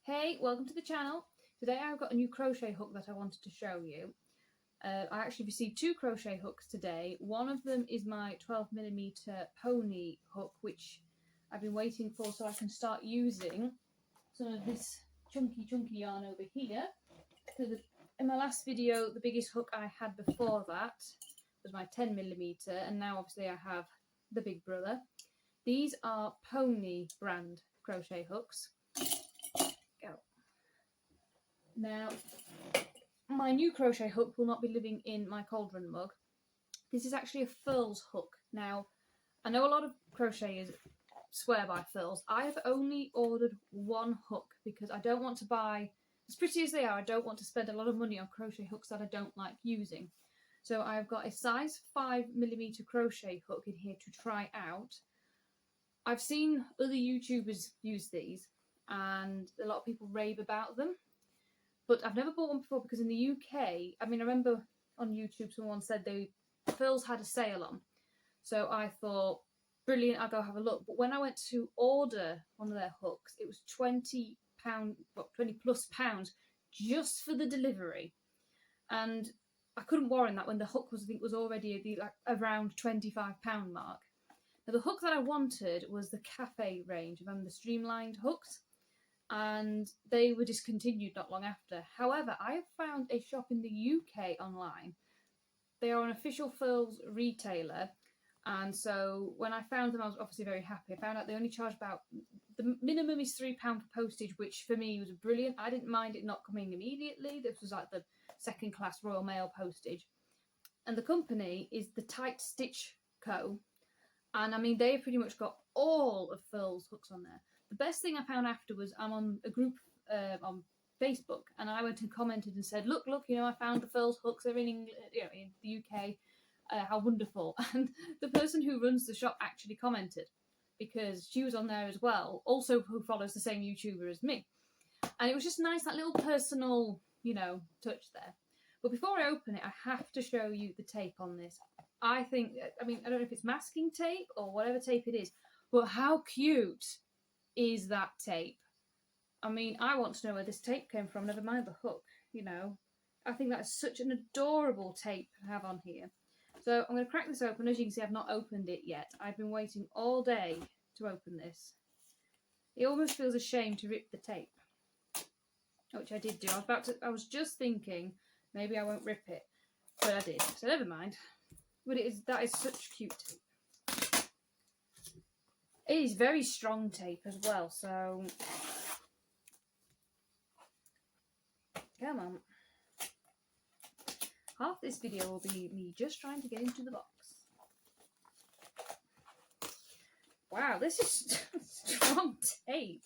Hey, welcome to the channel. Today I've got a new crochet hook that I wanted to show you. I actually received two crochet hooks today. One of them is my 12mm pony hook, which I've been waiting for so I can start using some of this chunky yarn over here. In my last video, the biggest hook I had before that was my 10mm, and now obviously I have the big brother. These are Pony brand crochet hooks. Now, my new crochet hook will not be living in my cauldron mug. This is actually a Furls hook. Now, I know a lot of crocheters swear by Furls. I have only ordered one hook because I don't want to buy, as pretty as they are, I don't want to spend a lot of money on crochet hooks that I don't like using. So I've got a size 5mm crochet hook in here to try out. I've seen other YouTubers use these and a lot of people rave about them. But I've never bought one before because in the UK, I remember on YouTube someone said Furls had a sale on. So I thought, brilliant, I'll go have a look. But when I went to order one of their hooks, it was £20 plus pounds just for the delivery. And I couldn't warrant that when the hook was already around £25 mark. Now the hook that I wanted was the cafe range, the Streamlined hooks. And they were discontinued not long after. However, I have found a shop in the UK online. They are an official Furls retailer, and so when I found them I was obviously very happy. I found out they only charge the minimum is £3 for postage, which for me was brilliant. I didn't mind it not coming immediately. This was like the second class Royal Mail postage. And the company is the Tight Stitch Co. And they've pretty much got all of Furls hooks on there. The best thing I found afterwards, I'm on a group on Facebook, and I went and commented and said, look, I found the Furls hooks. They're in England, in the UK. How wonderful. And the person who runs the shop actually commented, because she was on there as well, also who follows the same YouTuber as me. And it was just nice, that little personal, touch there. But before I open it, I have to show you the tape on this. I think, I don't know if it's masking tape or whatever tape it is, but how cute is that tape? I want to know where this tape came from, never mind the hook, I think that is such an adorable tape to have on here. So I'm going to crack this open. As you can see, I've not opened it yet. I've been waiting all day to open this. It almost feels a shame to rip the tape, which I did do. I was just thinking maybe I won't rip it, but I did, so never mind. But that is such cute tape. It is very strong tape as well, so come on. Half this video will be me just trying to get into the box. Wow, this is strong tape.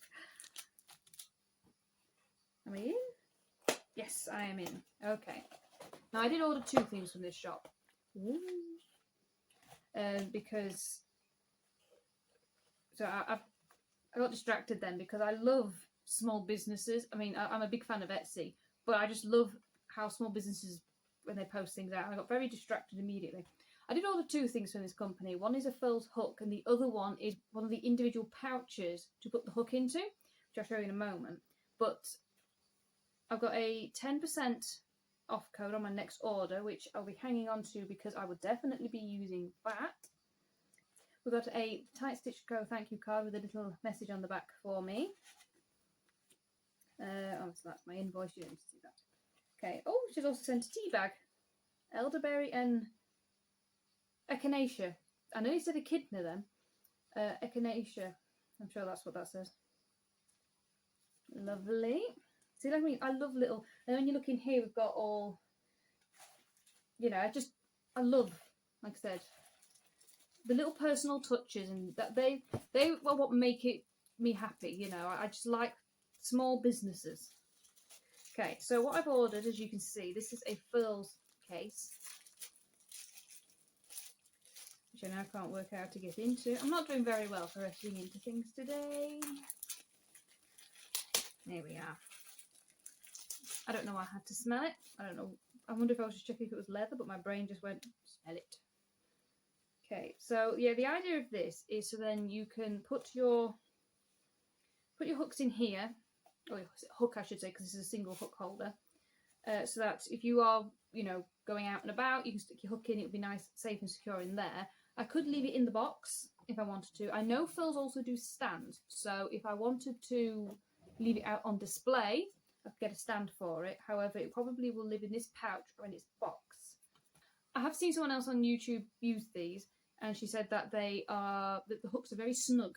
Am I in? Yes, I am in. Okay. Now I did order two things from this shop. Because I got distracted then because I love small businesses. I'm a big fan of Etsy, but I just love how small businesses, when they post things out, I got very distracted immediately. I did order two things from this company. One is a Furls hook, and the other one is one of the individual pouches to put the hook into, which I'll show you in a moment. But I've got a 10% off code on my next order, which I'll be hanging on to because I would definitely be using that. We've got a Tight Stitch Co. thank you card with a little message on the back for me. So that's my invoice. You don't need to see that. Okay. Oh, she's also sent a tea bag. Elderberry and echinacea. I know you said echidna then. Echinacea. I'm sure that's what that says. Lovely. See, I love little. And when you look in here, we've got all. I love, like I said, the little personal touches, and that they are what make me happy. I just like small businesses. Okay, so what I've ordered, as you can see, this is a Furls case, which I now can't work out how to get into. I'm not doing very well for getting into things today. There we are. I don't know why I had to smell it. I don't know. I wonder if I was just checking if it was leather, but my brain just went, smell it. Okay, so yeah, the idea of this is so then you can put your hooks in here, or hook I should say, because this is a single hook holder, so that if you are, you know, going out and about, you can stick your hook in, it would be nice, safe and secure in there. I could leave it in the box if I wanted to. I know Furls also do stand, so if I wanted to leave it out on display, I could get a stand for it. However, it probably will live in this pouch or in its box. I have seen someone else on YouTube use these, and she said that that the hooks are very snug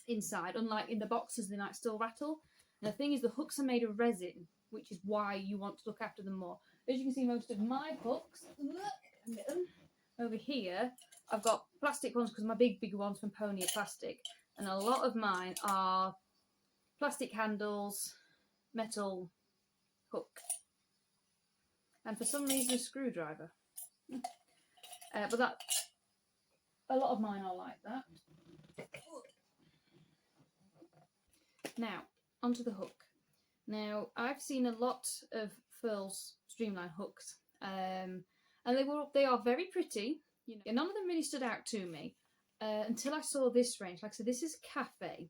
inside, unlike in the boxes they might still rattle. And the thing is, the hooks are made of resin, which is why you want to look after them more. As you can see, most of my hooks, look, over here, I've got plastic ones because my big ones from Pony are plastic, and a lot of mine are plastic handles, metal hook, and for some reason a screwdriver. But that, a lot of mine are like that. Now, onto the hook. Now, I've seen a lot of Furls Streamline hooks, and they are very pretty. You know, none of them really stood out to me until I saw this range. Like I said, this is Cafe.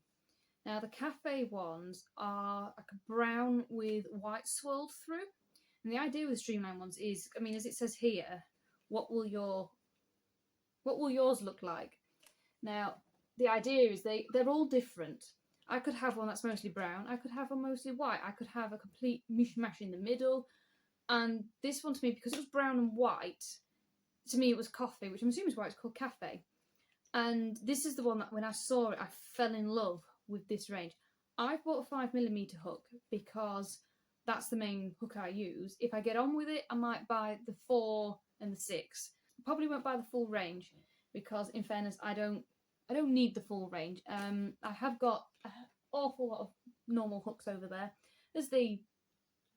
Now, the Cafe ones are like a brown with white swirled through. And the idea with Streamline ones is, I mean, as it says here, what will yours look like? Now, the idea is they're all different. I could have one that's mostly brown. I could have one mostly white. I could have a complete mishmash in the middle. And this one to me, because it was brown and white, to me it was coffee, which I'm assuming is why it's called Cafe. And this is the one that when I saw it, I fell in love with this range. I've bought a 5mm hook because that's the main hook I use. If I get on with it, I might buy the 4 and the 6. Probably won't buy the full range because, in fairness, I don't need the full range. I have got an awful lot of normal hooks over there as they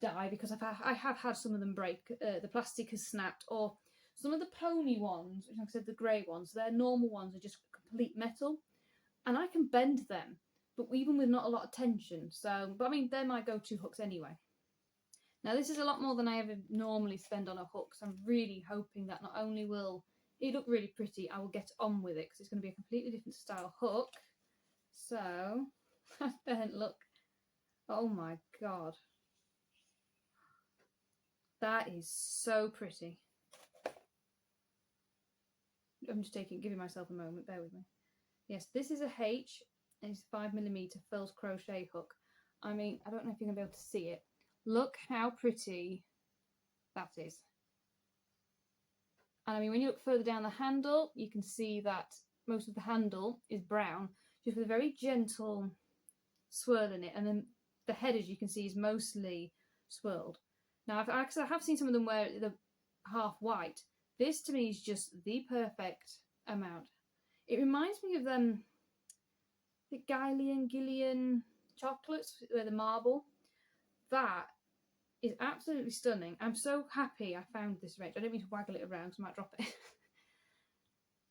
die because I have had some of them break. The plastic has snapped, or some of the Pony ones, which like I said, the grey ones, their normal ones are just complete metal, and I can bend them, but even with not a lot of tension. So, but I mean, they're my go-to hooks anyway. Now, this is a lot more than I ever normally spend on a hook, so I'm really hoping that not only will it look really pretty, I will get on with it because it's going to be a completely different style hook. So, then look. Oh my god. That is so pretty. I'm just giving myself a moment, bear with me. Yes, this is a H, and it's a 5mm Furls crochet hook. I mean, I don't know if you're going to be able to see it. Look how pretty that is. And I mean, when you look further down the handle, you can see that most of the handle is brown, just with a very gentle swirl in it. And then the head, as you can see, is mostly swirled. Now, I have seen some of them where they're half white. This, to me, is just the perfect amount. It reminds me of the Gillian chocolates, where the marble. That is absolutely stunning. I'm so happy I found this range. I don't mean to waggle it around because I might drop it.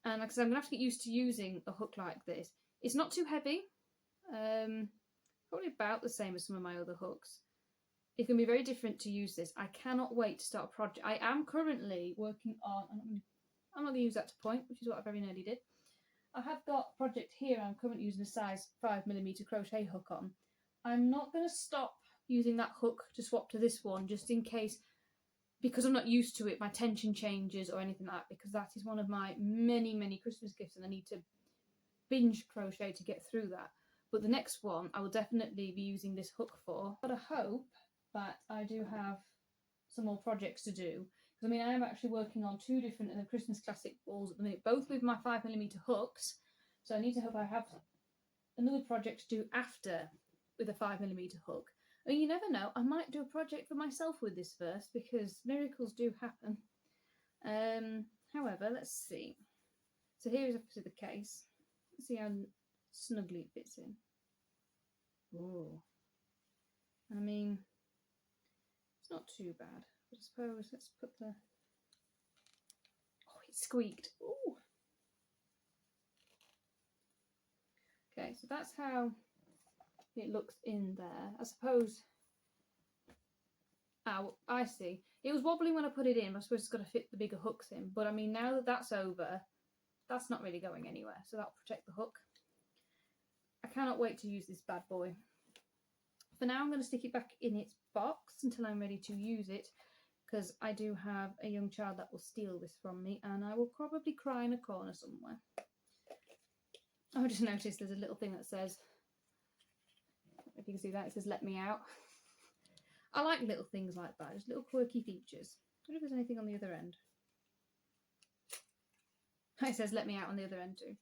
And like I said, I'm going to have to get used to using a hook like this. It's not too heavy. Probably about the same as some of my other hooks. It can be very different to use this. I cannot wait to start a project. I am currently working on... I'm not going to use that to point, which is what I very nearly did. I have got a project here I'm currently using a size 5mm crochet hook on. I'm not going to stop using that hook to swap to this one just in case, because I'm not used to it, my tension changes or anything like that, because that is one of my many Christmas gifts and I need to binge crochet to get through that. But the next one I will definitely be using this hook for. But I hope that I do have some more projects to do, because I mean I am actually working on 2 different Christmas classic balls at the minute, both with my 5mm hooks, so I need to hope I have another project to do after with a 5mm hook. And you never know, I might do a project for myself with this first, because miracles do happen. However, let's see. So here is obviously the case. Let's see how snugly it fits in. Oh, I mean, it's not too bad. But I suppose let's put the... Oh, it squeaked. Ooh. Okay, so that's how it looks in there. I suppose... Oh, I see. It was wobbling when I put it in. I suppose it's got to fit the bigger hooks in. But I mean, now that that's over, that's not really going anywhere. So that'll protect the hook. I cannot wait to use this bad boy. for now I'm going to stick it back in its box until I'm ready to use it, because I do have a young child that will steal this from me and I will probably cry in a corner somewhere. I just noticed there's a little thing that says, if you can see that, it says let me out. I like little things like that, just little quirky features. I wonder if there's anything on the other end. It says let me out on the other end too.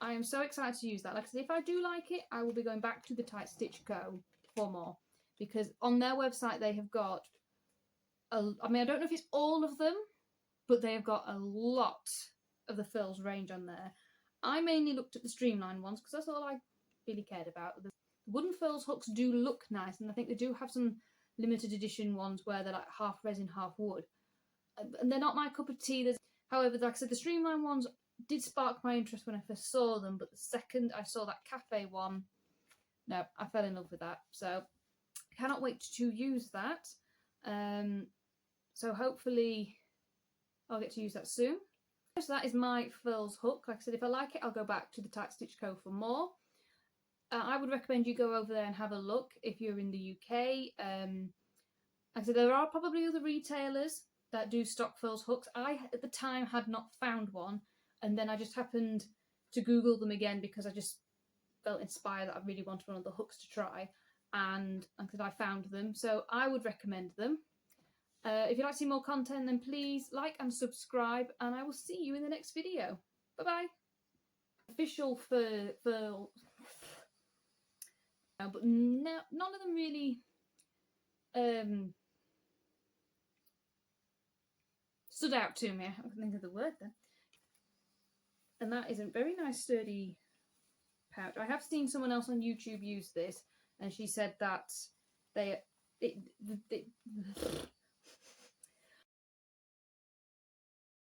I am so excited to use that. Like I said, if I do like it, I will be going back to the Tight Stitch Co. for more, because on their website they have got, I mean, I don't know if it's all of them, but they have got a lot of the Furls range on there. I mainly looked at the Streamline ones because that's all I really cared about. The wooden Furls hooks do look nice, and I think they do have some limited edition ones where they're like half resin, half wood. And they're not my cup of tea. However, like I said, the Streamline ones did spark my interest when I first saw them, but the second I saw that cafe one, no, I fell in love with that. So I cannot wait to use that. So hopefully I'll get to use that soon. So that is my Furls hook. Like I said, if I like it, I'll go back to the Tight Stitch Co. for more. I would recommend you go over there and have a look if you're in the UK. Like I said, there are probably other retailers that do stock Furls hooks. I, at the time, had not found one, and then I just happened to Google them again because I just felt inspired that I really wanted one of the hooks to try, and like I said, I found them. So I would recommend them. If you'd like to see more content, then please like and subscribe, and I will see you in the next video. Bye-bye. Official Furls. But no, none of them really stood out to me. I can't think of the word then. And that is a very nice sturdy pouch. I have seen someone else on YouTube use this, and she said that